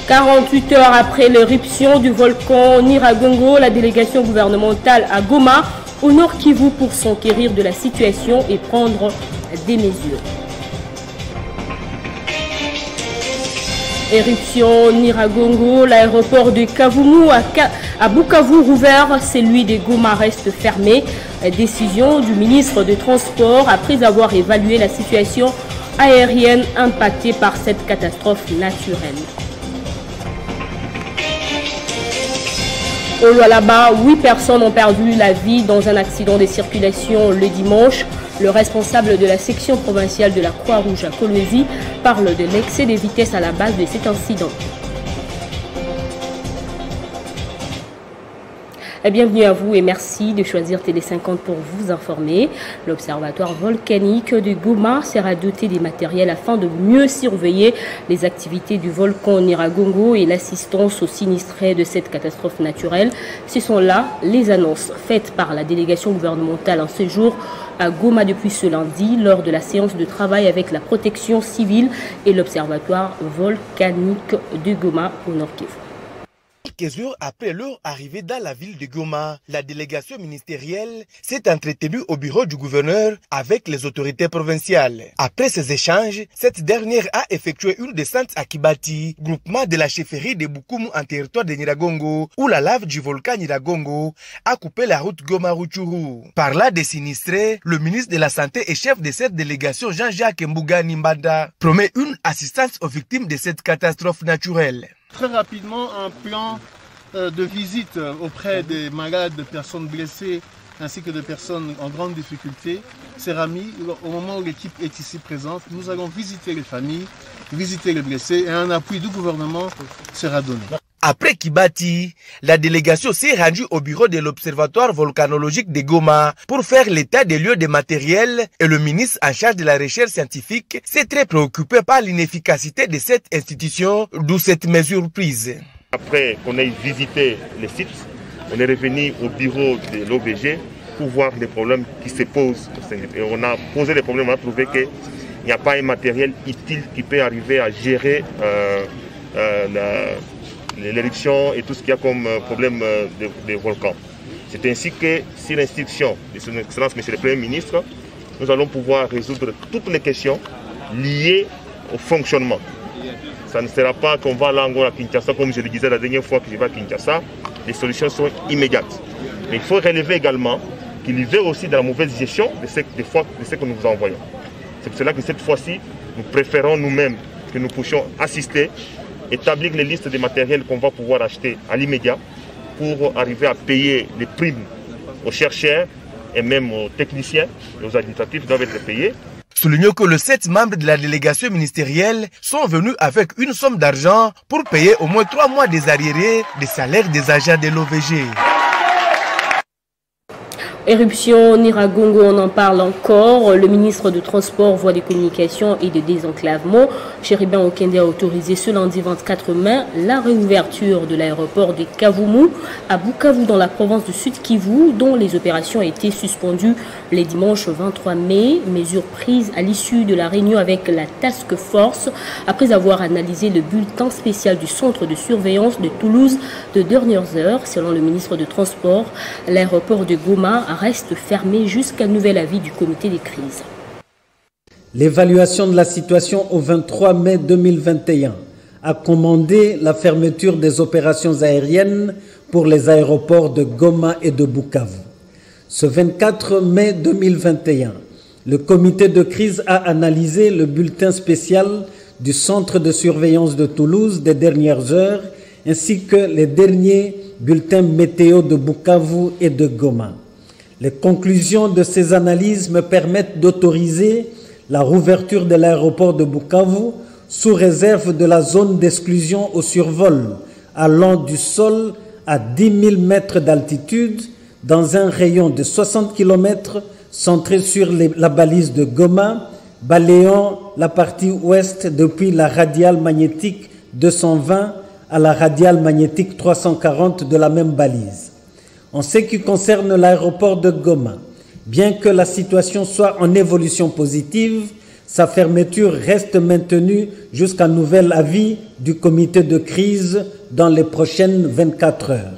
48 heures après l'éruption du volcan Nyiragongo, la délégation gouvernementale à Goma, au Nord Kivu, pour s'enquérir de la situation et prendre des mesures. Éruption Nyiragongo, l'aéroport de Kavumu à Bukavu rouvert, celui de Goma reste fermé. Décision du ministre des Transports après avoir évalué la situation aérienne impactée par cette catastrophe naturelle. Au Lualaba, 8 personnes ont perdu la vie dans un accident de circulation le dimanche. Le responsable de la section provinciale de la Croix-Rouge à Kolwezi parle de l'excès de vitesse à la base de cet incident. Bienvenue à vous et merci de choisir Télé 50 pour vous informer. L'observatoire volcanique de Goma sera doté des matériels afin de mieux surveiller les activités du volcan Nyiragongo et l'assistance aux sinistrés de cette catastrophe naturelle. Ce sont là les annonces faites par la délégation gouvernementale en séjour à Goma depuis ce lundi lors de la séance de travail avec la protection civile et l'observatoire volcanique de Goma au Nord Kivu. Quelques heures après leur arrivée dans la ville de Goma, la délégation ministérielle s'est entretenue au bureau du gouverneur avec les autorités provinciales. Après ces échanges, cette dernière a effectué une descente à Kibati, groupement de la chefferie de Bukumu en territoire de Nyiragongo, où la lave du volcan Nyiragongo a coupé la route Goma-Ruchuru. Par là des sinistrés, le ministre de la Santé et chef de cette délégation Jean-Jacques Mbuga Nimbanda promet une assistance aux victimes de cette catastrophe naturelle. Très rapidement, un plan de visite auprès des malades, des personnes blessées ainsi que des personnes en grande difficulté sera mis au moment où l'équipe est ici présente. Nous allons visiter les familles, visiter les blessés et un appui du gouvernement sera donné. Après Kibati, la délégation s'est rendue au bureau de l'Observatoire volcanologique de Goma pour faire l'état des lieux des matériels et le ministre en charge de la recherche scientifique s'est très préoccupé par l'inefficacité de cette institution, d'où cette mesure prise. Après qu'on ait visité les sites, on est revenu au bureau de l'OVG pour voir les problèmes qui se posent. Et on a posé les problèmes, on a trouvé qu'il n'y a pas un matériel utile qui peut arriver à gérer l'éruption et tout ce qu'il y a comme problème de volcan. C'est ainsi que, sur l'instruction de son Excellence M. le Premier ministre, nous allons pouvoir résoudre toutes les questions liées au fonctionnement. Ça ne sera pas qu'on va là à Kinshasa, comme je le disais la dernière fois que je vais à Kinshasa, les solutions sont immédiates. Mais il faut relever également qu'il y va aussi de la mauvaise gestion de ce que nous vous envoyons. C'est pour cela que cette fois-ci, nous préférons nous-mêmes que nous puissions assister, établir les listes des matériels qu'on va pouvoir acheter à l'immédiat pour arriver à payer les primes aux chercheurs et même aux techniciens et aux administratifs doivent être payés. Soulignons que les 7 membres de la délégation ministérielle sont venus avec une somme d'argent pour payer au moins 3 mois des arriérés des salaires des agents de l'OVG. Éruption Nyiragongo, on en parle encore. Le ministre de Transport, Voies de Communication et de Désenclavement, Chéribin Okende, a autorisé ce lundi 24 mai la réouverture de l'aéroport de Kavumu à Bukavu dans la province du Sud Kivu, dont les opérations ont été suspendues les dimanches 23 mai. Mesure prise à l'issue de la réunion avec la Task Force après avoir analysé le bulletin spécial du centre de surveillance de Toulouse de dernières heures. Selon le ministre de Transport, l'aéroport de Goma reste fermé jusqu'à nouvel avis du comité des crises. L'évaluation de la situation au 23 mai 2021 a commandé la fermeture des opérations aériennes pour les aéroports de Goma et de Bukavu. Ce 24 mai 2021, le comité de crise a analysé le bulletin spécial du centre de surveillance de Toulouse des dernières heures ainsi que les derniers bulletins météo de Bukavu et de Goma. Les conclusions de ces analyses me permettent d'autoriser la rouverture de l'aéroport de Bukavu sous réserve de la zone d'exclusion au survol allant du sol à 10 000 mètres d'altitude dans un rayon de 60 km centré sur la balise de Goma, balayant la partie ouest depuis la radiale magnétique 220 à la radiale magnétique 340 de la même balise. En ce qui concerne l'aéroport de Goma, bien que la situation soit en évolution positive, Sa fermeture reste maintenue jusqu'à nouvel avis du comité de crise dans les prochaines 24 heures.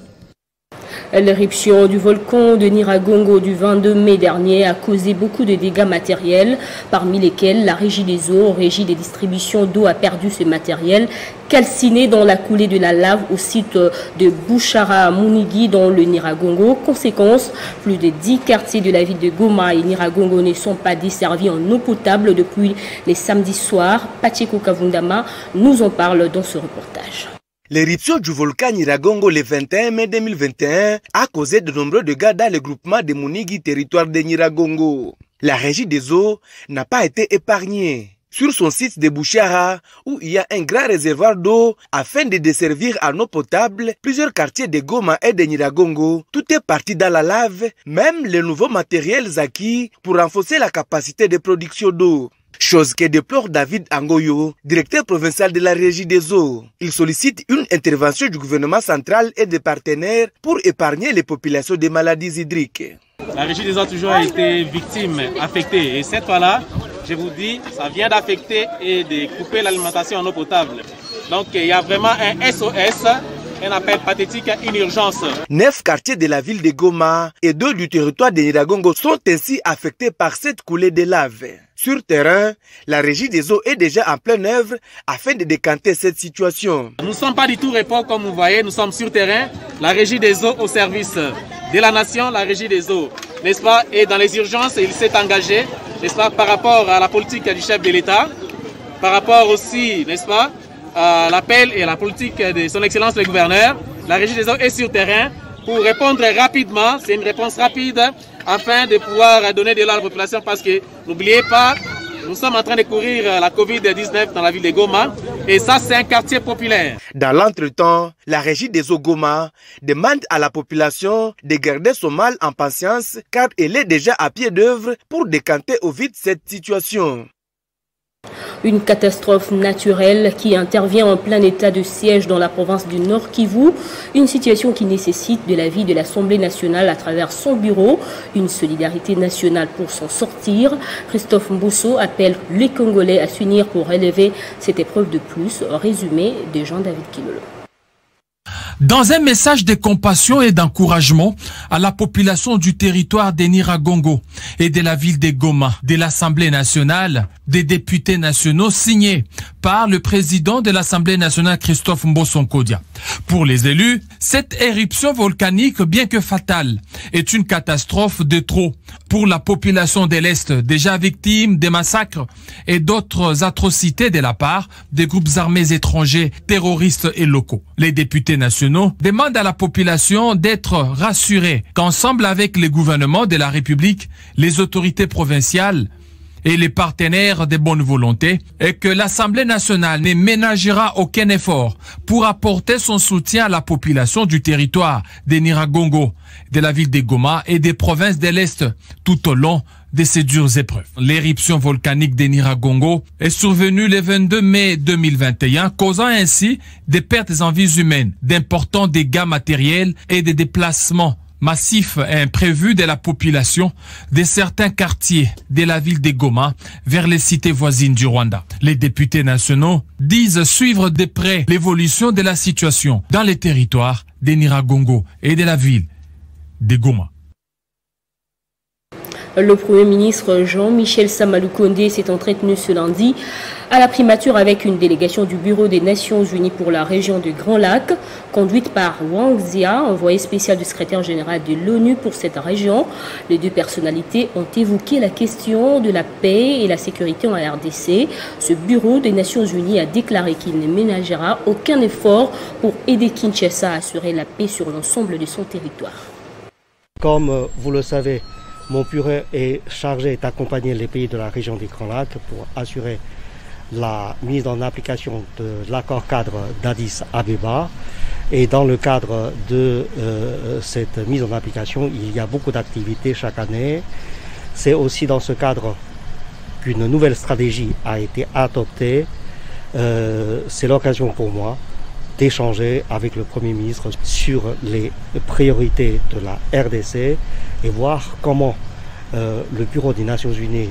L'éruption du volcan de Nyiragongo du 22 mai dernier a causé beaucoup de dégâts matériels, parmi lesquels la Régie des eaux, Régie des distributions d'eau, a perdu ce matériel calciné dans la coulée de la lave au site de Bouchara Munigi dans le Nyiragongo. Conséquence, plus de 10 quartiers de la ville de Goma et Nyiragongo ne sont pas desservis en eau potable depuis les samedis soirs. Pacheco Kavundama nous en parle dans ce reportage. L'éruption du volcan Nyiragongo le 21 mai 2021 a causé de nombreux dégâts dans le groupement de Munigi, territoire de Nyiragongo. La Régie des eaux n'a pas été épargnée. Sur son site de Bouchara, où il y a un grand réservoir d'eau afin de desservir en eau potable plusieurs quartiers de Goma et de Nyiragongo, tout est parti dans la lave, même les nouveaux matériels acquis pour renforcer la capacité de production d'eau. Chose que déplore David Angoyo, directeur provincial de la Régie des eaux. Il sollicite une intervention du gouvernement central et des partenaires pour épargner les populations des maladies hydriques. La Régie des eaux a toujours été victime, affectée. Et cette fois-là, je vous dis, ça vient d'affecter et de couper l'alimentation en eau potable. Donc il y a vraiment un SOS, un appel pathétique, une urgence. 9 quartiers de la ville de Goma et 2 du territoire de Nyiragongo sont ainsi affectés par cette coulée de lave. Sur terrain, la Régie des eaux est déjà en pleine œuvre afin de décanter cette situation. Nous ne sommes pas du tout répondants comme vous voyez, nous sommes sur terrain. La Régie des eaux au service de la nation, la Régie des eaux, n'est-ce pas? Et dans les urgences, il s'est engagé, n'est-ce pas, par rapport à la politique du chef de l'État, par rapport aussi, n'est-ce pas, à l'appel et à la politique de son Excellence le gouverneur. La Régie des eaux est sur terrain pour répondre rapidement, c'est une réponse rapide, afin de pouvoir donner de l'eau à la population parce que, n'oubliez pas, nous sommes en train de courir la Covid-19 dans la ville de Goma et ça c'est un quartier populaire. Dans l'entretemps, la Régie des eaux Goma demande à la population de garder son mal en patience car elle est déjà à pied d'œuvre pour décanter au vite cette situation. Une catastrophe naturelle qui intervient en plein état de siège dans la province du Nord Kivu, une situation qui nécessite de l'avis de l'Assemblée nationale à travers son bureau, une solidarité nationale pour s'en sortir. Christophe Mbosso appelle les Congolais à s'unir pour relever cette épreuve de plus. Résumé de Jean-David Kilolo. Dans un message de compassion et d'encouragement à la population du territoire de Nyiragongo et de la ville de Goma, de l'Assemblée nationale, des députés nationaux signés par le président de l'Assemblée nationale Christophe Mbosso Nkodia. Pour les élus, cette éruption volcanique, bien que fatale, est une catastrophe de trop pour la population de l'Est, déjà victime des massacres et d'autres atrocités de la part des groupes armés étrangers, terroristes et locaux. Les députés nationaux demandent à la population d'être rassurée qu'ensemble avec les gouvernements de la République, les autorités provinciales et les partenaires de bonne volonté, et que l'Assemblée nationale ne ménagera aucun effort pour apporter son soutien à la population du territoire de Nyiragongo, de la ville de Goma et des provinces de l'Est tout au long de ces dures épreuves. L'éruption volcanique de Nyiragongo est survenue le 22 mai 2021, causant ainsi des pertes en vies humaines, d'importants dégâts matériels et des déplacements massif et imprévu de la population de certains quartiers de la ville de Goma vers les cités voisines du Rwanda. Les députés nationaux disent suivre de près l'évolution de la situation dans les territoires de Nyiragongo et de la ville de Goma. Le Premier ministre Jean-Michel Samaloukonde s'est entretenu ce lundi à la primature avec une délégation du Bureau des Nations Unies pour la région du Grand Lac, conduite par Wang Zia, envoyé spécial du secrétaire général de l'ONU pour cette région. Les deux personnalités ont évoqué la question de la paix et la sécurité en RDC. Ce Bureau des Nations Unies a déclaré qu'il ne ménagera aucun effort pour aider Kinshasa à assurer la paix sur l'ensemble de son territoire. Comme vous le savez, mon bureau est chargé d'accompagner les pays de la région du Grand Lac pour assurer la mise en application de l'accord cadre d'Addis Abeba. Et dans le cadre de cette mise en application, il y a beaucoup d'activités chaque année. C'est aussi dans ce cadre qu'une nouvelle stratégie a été adoptée. C'est l'occasion pour moi d'échanger avec le Premier ministre sur les priorités de la RDC et voir comment le Bureau des Nations Unies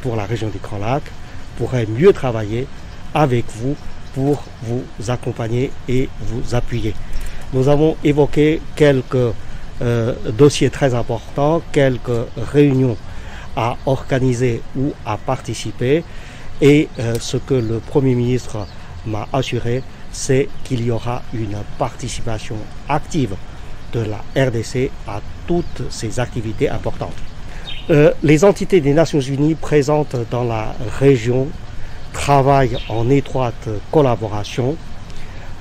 pour la région des Grands Lacs pourrait mieux travailler avec vous pour vous accompagner et vous appuyer. Nous avons évoqué quelques dossiers très importants, quelques réunions à organiser ou à participer, et ce que le Premier ministre m'a assuré, c'est qu'il y aura une participation active de la RDC à toutes ces activités importantes. Les entités des Nations Unies présentes dans la région travaillent en étroite collaboration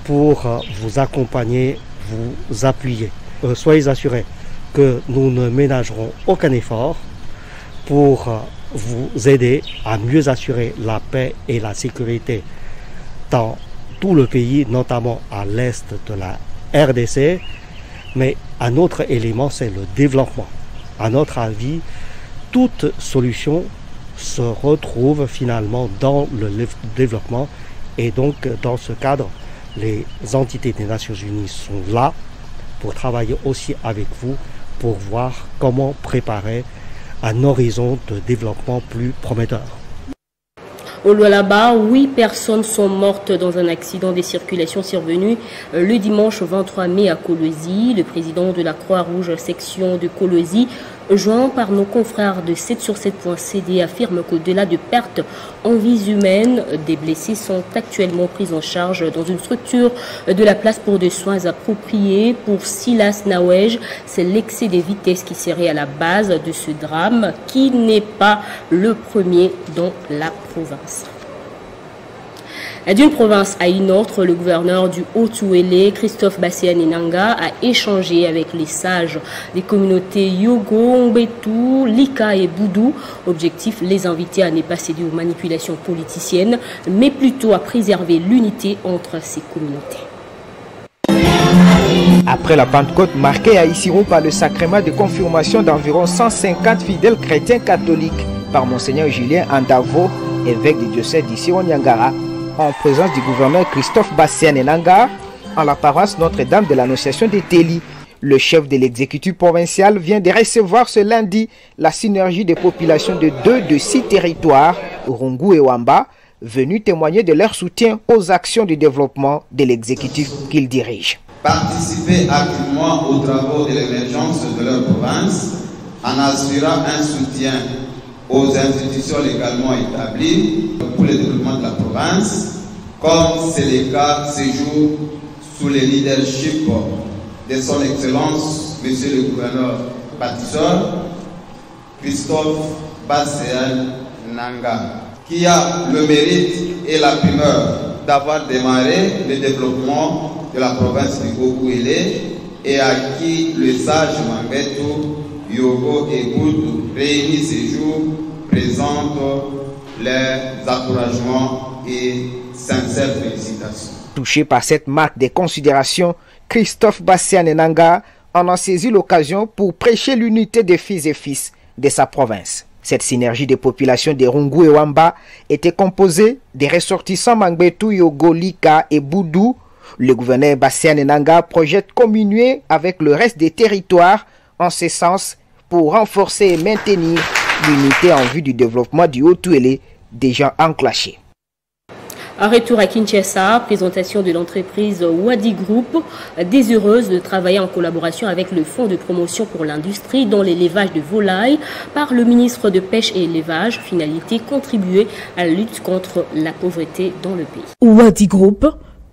pour vous accompagner, vous appuyer. Soyez assurés que nous ne ménagerons aucun effort pour vous aider à mieux assurer la paix et la sécurité dans tout le pays, notamment à l'est de la RDC. Mais un autre élément, c'est le développement. À notre avis, toute solution se retrouve finalement dans le développement. Et donc, dans ce cadre, les entités des Nations Unies sont là pour travailler aussi avec vous, pour voir comment préparer un horizon de développement plus prometteur. Au Lualaba, 8 personnes sont mortes dans un accident de circulation survenu le dimanche 23 mai à Kolwezi. Le président de la Croix-Rouge section de Kolwezi, joint par nos confrères de 7sur7.cd, affirme qu'au-delà de pertes en vies humaines, des blessés sont actuellement pris en charge dans une structure de la place pour des soins appropriés. Pour Silas Nawej, c'est l'excès de vitesse qui serait à la base de ce drame, qui n'est pas le premier dans la province. D'une province à une autre, le gouverneur du Haut-Ouélé, Christophe Bassiane-Nanga, a échangé avec les sages des communautés Yogo, Mbetu, Lika et Boudou. Objectif, les inviter à ne pas céder aux manipulations politiciennes, mais plutôt à préserver l'unité entre ces communautés. Après la Pentecôte marquée à Issirou par le sacrement de confirmation d'environ 150 fidèles chrétiens catholiques par Monseigneur Julien Andavo, évêque du diocèse d'Issirou-Niangara, en présence du gouverneur Christophe Bassiane-Nanga, en la paroisse Notre-Dame de l'Annonciation de Téli. Le chef de l'exécutif provincial vient de recevoir ce lundi la synergie des populations de 2 de 6 territoires, Rungu et Wamba, venus témoigner de leur soutien aux actions de développement de l'exécutif qu'ils dirigent. Participer activement aux travaux de l'émergence de leur province en assurant un soutien aux institutions légalement établies pour le développement de la province, comme c'est le cas ce jour sous le leadership de son Excellence, Monsieur le gouverneur bâtisseur, Christophe Bassiane-Nanga, qui a le mérite et la primeur d'avoir démarré le développement de la province du Haut-Ouélé et à qui le sage Mangeto, Yogo et Boudou réunis ces jours présentent leurs encouragements et sincères félicitations. Touché par cette marque de considération, Christophe Bassiane-Nanga en a saisi l'occasion pour prêcher l'unité des fils et fils de sa province. Cette synergie des populations de Rungu et Wamba était composée des ressortissants Mangbetu, Yogo, Lika et Boudou. Le gouverneur Bassiane-Nanga projette communier avec le reste des territoires en ce sens pour renforcer et maintenir l'unité en vue du développement du Haut-Ouélé déjà enclenché. Un retour à Kinshasa, présentation de l'entreprise Wadi Group, désireuse de travailler en collaboration avec le Fonds de promotion pour l'industrie dans l'élevage de volailles par le ministre de Pêche et Élevage, finalité contribuer à la lutte contre la pauvreté dans le pays. Wadi Group,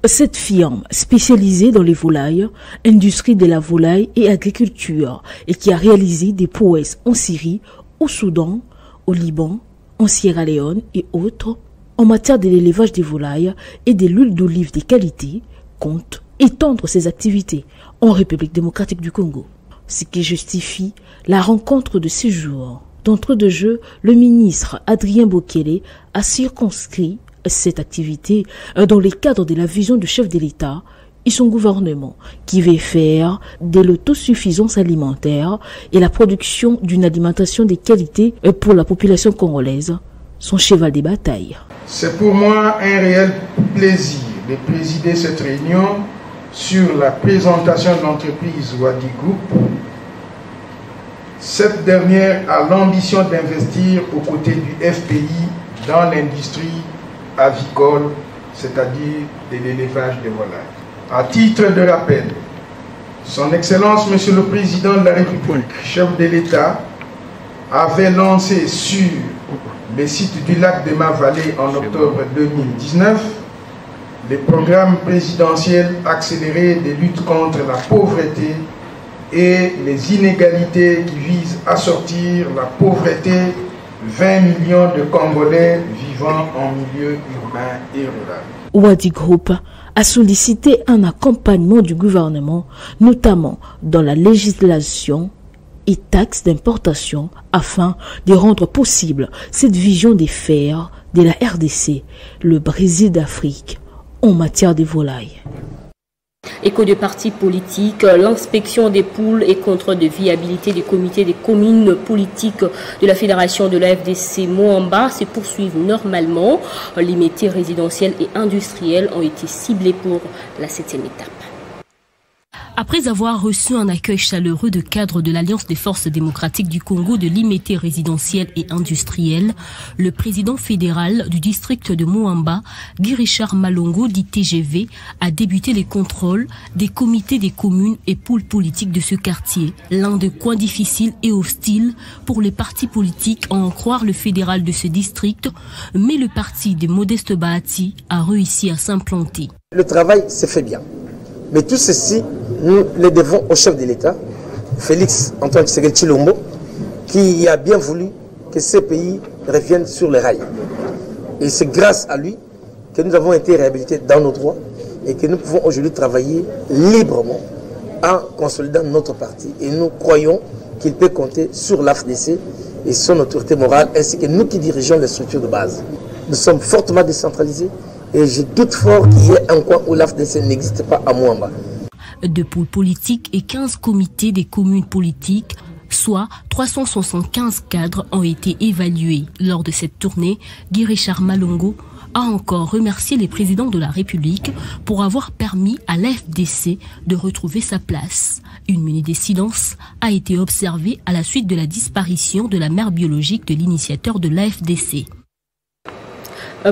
cette firme spécialisée dans les volailles, industrie de la volaille et agriculture, et qui a réalisé des prouesses en Syrie, au Soudan, au Liban, en Sierra Leone et autres, en matière de l'élevage des volailles et de l'huile d'olive de qualité, compte étendre ses activités en République démocratique du Congo. Ce qui justifie la rencontre de ces jours. D'entre deux jeux, le ministre Adrien Bokele a circonscrit cette activité dans le cadre de la vision du chef de l'État et son gouvernement, qui veut faire de l'autosuffisance alimentaire et la production d'une alimentation de qualité pour la population congolaise, son cheval de bataille. C'est pour moi un réel plaisir de présider cette réunion sur la présentation de l'entreprise Wadi Group, Cette dernière a l'ambition d'investir aux côtés du FPI dans l'industrie avicole, c'est-à-dire de l'élevage des volailles. À titre de rappel, Son Excellence, Monsieur le Président de la République, chef de l'État, avait lancé sur le site du lac de Ma-Vallée en octobre 2019 le programme présidentiel accéléré de lutte contre la pauvreté et les inégalités qui visent à sortir la pauvreté 20 millions de Congolais vivant en milieu urbain et rural. Wadi Group a sollicité un accompagnement du gouvernement, notamment dans la législation et taxes d'importation, afin de rendre possible cette vision des fers de la RDC, le Brésil d'Afrique, en matière de volailles. Écho de partis politiques, l'inspection des poules et contrôle de viabilité des comités des communes politiques de la Fédération de la FDC Moamba se poursuivent normalement. Les métiers résidentiels et industriels ont été ciblés pour la 7e étape. Après avoir reçu un accueil chaleureux de cadres de l'Alliance des forces démocratiques du Congo de l'IMT résidentiel et industriel, le président fédéral du district de Moamba, Guy Richard Malongo, dit TGV, a débuté les contrôles des comités des communes et poules politiques de ce quartier, l'un des coins difficiles et hostiles pour les partis politiques à en croire le fédéral de ce district, mais le parti des Modestes Bahati a réussi à s'implanter. Le travail se fait bien. Mais tout ceci, nous le devons au chef de l'État, Félix Antoine Tshisekedi Tshilombo, qui a bien voulu que ces pays reviennent sur les rails. Et c'est grâce à lui que nous avons été réhabilités dans nos droits et que nous pouvons aujourd'hui travailler librement en consolidant notre parti. Et nous croyons qu'il peut compter sur l'AFDC et son autorité morale, ainsi que nous qui dirigeons les structures de base. Nous sommes fortement décentralisés. Et je doute fort qu'il y ait un coin où l'AFDC n'existe pas à Moamba. De poules politiques et 15 comités des communes politiques, soit 375 cadres ont été évalués. Lors de cette tournée, Guy Richard Malongo a encore remercié les présidents de la République pour avoir permis à l'AFDC de retrouver sa place. Une minute de silence a été observée à la suite de la disparition de la mère biologique de l'initiateur de l'AFDC.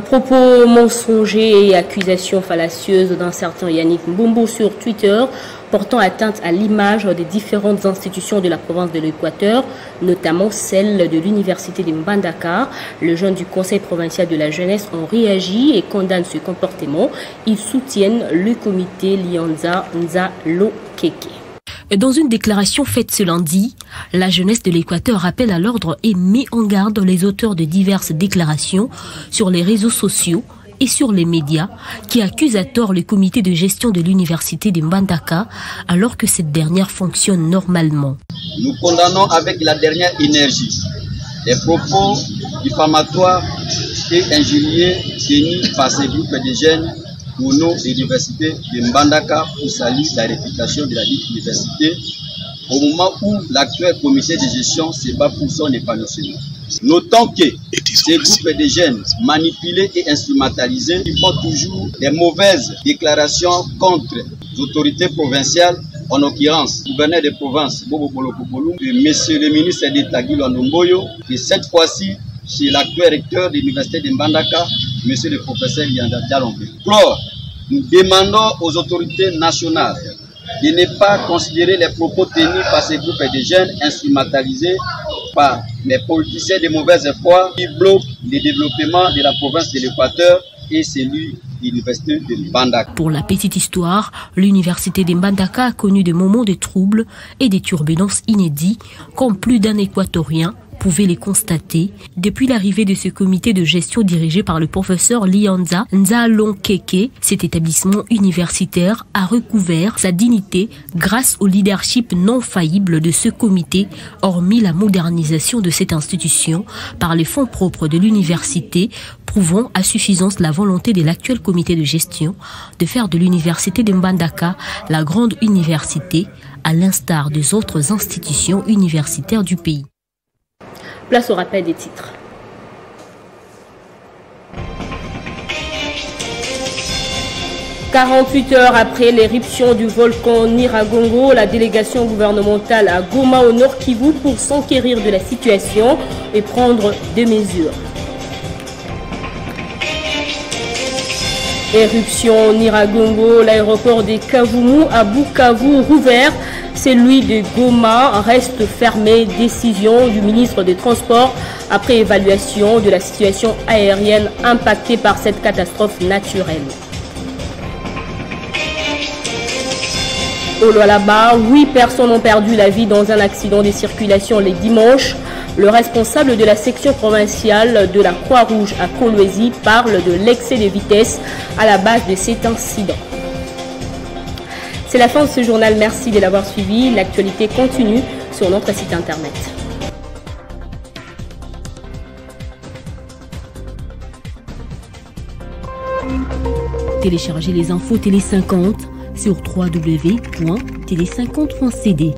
Propos mensongers et accusations fallacieuses d'un certain Yannick Mbombo sur Twitter portant atteinte à l'image des différentes institutions de la province de l'Équateur, notamment celle de l'université de Mbandaka. Les jeunes du Conseil provincial de la jeunesse ont réagi et condamnent ce comportement. Ils soutiennent le comité Lianza Nzalo Keke. Dans une déclaration faite ce lundi, la jeunesse de l'Équateur rappelle à l'ordre et met en garde les auteurs de diverses déclarations sur les réseaux sociaux et sur les médias qui accusent à tort le comité de gestion de l'université de Mbandaka alors que cette dernière fonctionne normalement. Nous condamnons avec la dernière énergie les propos diffamatoires et injurieux tenus par ces groupes de jeunes au nom de l'université de Mbandaka pour salir la réputation de la dite université au moment où l'actuel comité de gestion se bat pour son épanouissement. Notons que ces groupes de jeunes manipulés et instrumentalisés font toujours des mauvaises déclarations contre les autorités provinciales, en l'occurrence le gouverneur de province Bobo Bolokopolou et monsieur le ministre d'État Guy Lwandomboyo, et cette fois-ci chez l'actuel recteur de l'université de Mbandaka, monsieur le professeur Lianda Dialombe. Alors, nous demandons aux autorités nationales de ne pas considérer les propos tenus par ces groupes de jeunes instrumentalisés par les politiciens de mauvaise foi qui bloquent le développement de la province de l'Équateur et celui de l'université de Mbandaka. Pour la petite histoire, l'université de Mbandaka a connu des moments de troubles et des turbulences inédits, comme plus d'un Équatorien pouvait les constater depuis l'arrivée de ce comité de gestion dirigé par le professeur Lianza Nzalo Keke. Cet établissement universitaire a recouvert sa dignité grâce au leadership non faillible de ce comité, hormis la modernisation de cette institution par les fonds propres de l'université, prouvant à suffisance la volonté de l'actuel comité de gestion de faire de l'université de Mbandaka la grande université, à l'instar des autres institutions universitaires du pays. Place au rappel des titres. 48 heures après l'éruption du volcan Nyiragongo, la délégation gouvernementale à Goma au Nord Kivu pour s'enquérir de la situation et prendre des mesures. Éruption Nyiragongo, l'aéroport des Kavumu à Bukavu rouvert, celui de Goma reste fermé. Décision du ministre des Transports après évaluation de la situation aérienne impactée par cette catastrophe naturelle. Au Lualaba, 8 personnes ont perdu la vie dans un accident de circulation les dimanches. Le responsable de la section provinciale de la Croix-Rouge à Kolwezi parle de l'excès de vitesse à la base de cet incident. C'est la fin de ce journal. Merci de l'avoir suivi. L'actualité continue sur notre site internet. Téléchargez les infos Télé 50 sur www.tele50.cd.